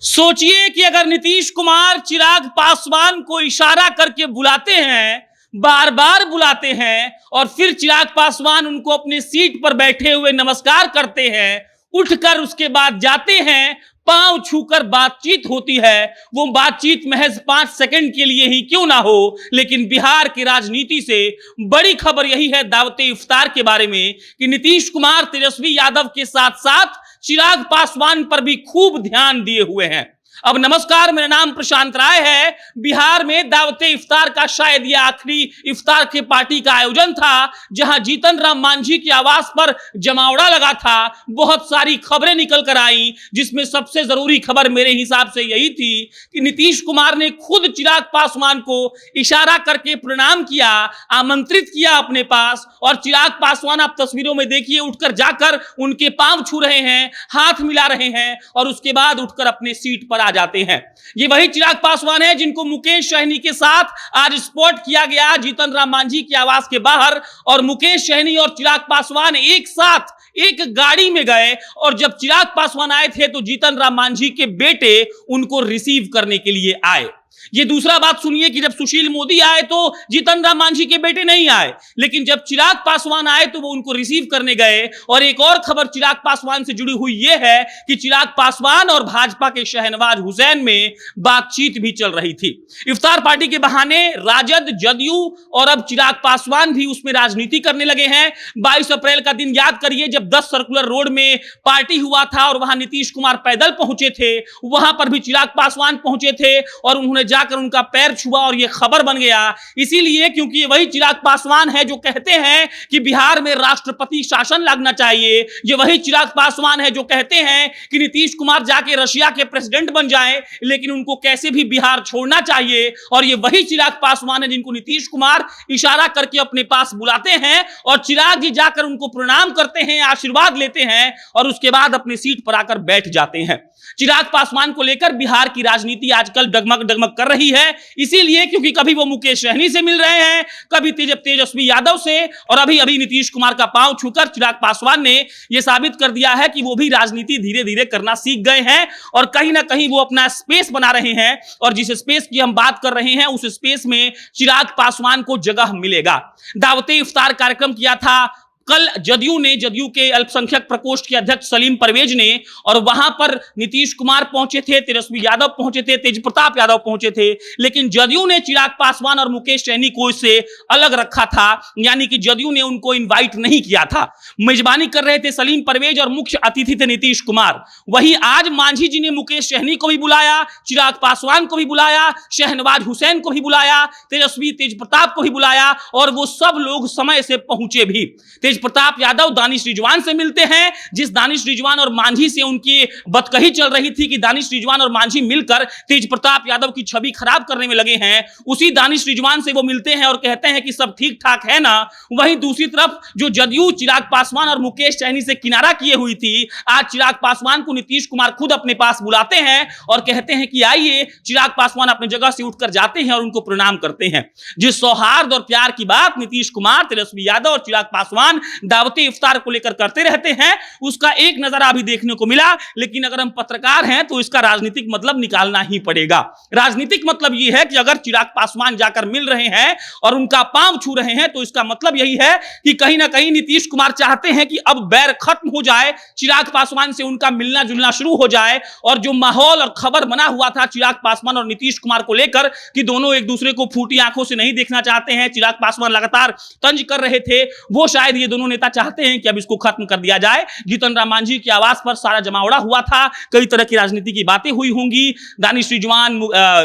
सोचिए कि अगर नीतीश कुमार चिराग पासवान को इशारा करके बुलाते हैं, बार बार बुलाते हैं और फिर चिराग पासवान उनको अपनी सीट पर बैठे हुए नमस्कार करते हैं, उठकर उसके बाद जाते हैं, पांव छूकर बातचीत होती है। वो बातचीत महज 5 सेकंड के लिए ही क्यों ना हो, लेकिन बिहार की राजनीति से बड़ी खबर यही है दावते इफ्तार के बारे में कि नीतीश कुमार तेजस्वी यादव के साथ साथ चिराग पासवान पर भी खूब ध्यान दिए हुए हैं। अब नमस्कार, मेरा नाम प्रशांत राय है। बिहार में दावते इफ्तार का शायद यह आखिरी इफ्तार के पार्टी का आयोजन था, जहां जीतन राम मांझी के आवास पर जमावड़ा लगा था। बहुत सारी खबरें निकल कर आई, जिसमें सबसे जरूरी खबर मेरे हिसाब से यही थी कि नीतीश कुमार ने खुद चिराग पासवान को इशारा करके प्रणाम किया, आमंत्रित किया अपने पास। और चिराग पासवान, आप तस्वीरों में देखिए, उठकर जाकर उनके पांव छू रहे हैं, हाथ मिला रहे हैं और उसके बाद उठकर अपने सीट पर जाते हैं। ये वही चिराग पासवान है जिनको मुकेश सहनी के साथ आज स्पॉट किया गया जीतन राम मांझी के आवास के बाहर। और मुकेश सहनी और चिराग पासवान एक साथ एक गाड़ी में गए और जब चिराग पासवान आए थे तो जीतन राम मांझी के बेटे उनको रिसीव करने के लिए आए। ये दूसरा बात सुनिए कि जब सुशील मोदी आए तो जीतन राम मांझी के बेटे नहीं आए, लेकिन जब चिराग पासवान आए तो वो उनको रिसीव करने गए। और एक और खबर चिराग पासवान से जुड़ी हुई यह है कि चिराग पासवान और भाजपा के शहनवाज हुसैन में बातचीत भी चल रही थी। इफ्तार पार्टी के बहाने राजद, जदयू और अब चिराग पासवान भी उसमें राजनीति करने लगे हैं। 22 अप्रैल का दिन याद करिए, जब 10 सर्कुलर रोड में पार्टी हुआ था और वहां नीतीश कुमार पैदल पहुंचे थे, वहां पर भी चिराग पासवान पहुंचे थे और उन्होंने जाकर उनका पैर छुआ और यह खबर बन गया। इसीलिए क्योंकि वही चिराग पासवान है जो कहते हैं कि बिहार में राष्ट्रपति शासन लगना चाहिए। ये वही चिराग पासवान है जो कहते हैं कि नीतीश कुमार जाके रशिया के प्रेसिडेंट बन जाएं, लेकिन उनको कैसे भी बिहार छोड़ना चाहिए। और ये वही चिराग पासवान है जिनको नीतीश कुमार इशारा करके अपने पास बुलाते हैं और चिराग जी जाकर उनको प्रणाम करते हैं, आशीर्वाद लेते हैं और उसके बाद अपनी सीट पर आकर बैठ जाते हैं। चिराग पासवान को लेकर बिहार की राजनीति आजकल डगमग डगमग कर रही है, इसीलिए क्योंकि कभी वो मुकेश सहनी से मिल रहे हैं, कभी तेजस्वी यादव से, और अभी अभी नीतीश कुमार का पांव छूकर चिराग पासवान ने यह साबित कर दिया है कि वो भी राजनीति धीरे धीरे करना सीख गए हैं और कहीं ना कहीं वो अपना स्पेस बना रहे हैं। और जिस स्पेस की हम बात कर रहे हैं उस स्पेस में चिराग पासवान को जगह मिलेगा। दावते इफ्तार कार्यक्रम किया था कल जदयू के अल्पसंख्यक प्रकोष्ठ के अध्यक्ष सलीम परवेज ने, और वहां पर नीतीश कुमार पहुंचे थे, तेजस्वी यादव पहुंचे थे, तेज प्रताप यादव पहुंचे थे, लेकिन जदयू ने चिराग पासवान और मुकेश सहनी को इससे अलग रखा था। यानी कि जदयू ने उनको इनवाइट नहीं किया था। मेजबानी कर रहे थे सलीम परवेज और मुख्य अतिथि थे नीतीश कुमार। वही आज मांझी जी ने मुकेश सहनी को भी बुलाया, चिराग पासवान को भी बुलाया, शहनवाज हुसैन को भी बुलाया, तेज प्रताप को भी बुलाया और वो सब लोग समय से पहुंचे भी। तेज प्रताप यादव दानिश रिजवान से मिलते हैं, जिस दानिश रिजवान और मांझी से उनकी बतकही चल रही थी कि दानिश रिजवान और मांझी मिलकर तेज प्रताप यादव की छवि खराब करने में लगे हैं, उसी दानिश रिजवान से वो मिलते हैं और कहते हैं कि सब ठीक ठाक है ना। वहीं दूसरी तरफ जो जदयू चिराग पासवान और मुकेश सहनी से किनारा किए हुई थी, आज चिराग पासवान को नीतीश कुमार खुद अपने पास बुलाते हैं और कहते हैं कि आइए। चिराग पासवान अपनी जगह से उठकर जाते हैं और उनको प्रणाम करते हैं। जिस सौहार्द और प्यार की बात नीतीश कुमार, तेजस्वी यादव और चिराग पासवान दावते इफ्तार को लेकर करते रहते हैं, उसका एक नजर अभी देखने को मिला। लेकिन अगर हम पत्रकार हैं तो इसका राजनीतिक मतलब निकालना ही पड़ेगा। राजनीतिक मतलब यह है कि अगर चिराग पासवान जाकर मिल रहे हैं और उनका पांव छू रहे हैं तो इसका मतलब यही है कि कहीं ना कहीं नीतीश कुमार चाहते हैं कि अब बैर खत्म हो जाए, चिराग पासवान से उनका मिलना जुलना शुरू हो जाए। और जो माहौल और खबर बना हुआ था चिराग पासवान और नीतीश कुमार को लेकर कि दोनों एक दूसरे को फूटी आंखों से नहीं देखना चाहते हैं, चिराग पासवान लगातार तंज कर रहे थे, वो शायद ये दोनों नेता चाहते हैं कि अब इसको खत्म कर दिया जाए। जीतन राम मांझी के आवास पर सारा जमावड़ा हुआ था, कई तरह की राजनीति की बातें हुई होंगी। दानिश रिजवान,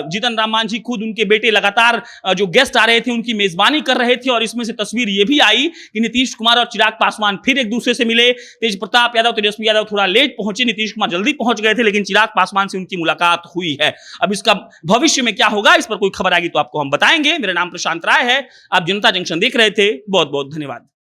जीतन राम मांझी खुद, उनके बेटे लगातार जो गेस्ट आ रहे थे उनकी मेजबानी कर रहे थे और इसमें से तस्वीर यह भी आई कि नीतीश कुमार और चिराग पासवान फिर एक दूसरे से मिले। तेज प्रताप यादव, तेजस्वी यादव थोड़ा लेट पहुंचे, नीतीश कुमार जल्दी पहुंच गए थे, लेकिन चिराग पासवान से उनकी मुलाकात हुई है। अब इसका भविष्य में क्या होगा, इस पर कोई खबर आएगी तो आपको हम बताएंगे। मेरा नाम प्रशांत राय है, आप जनता जंक्शन देख रहे थे। बहुत बहुत धन्यवाद।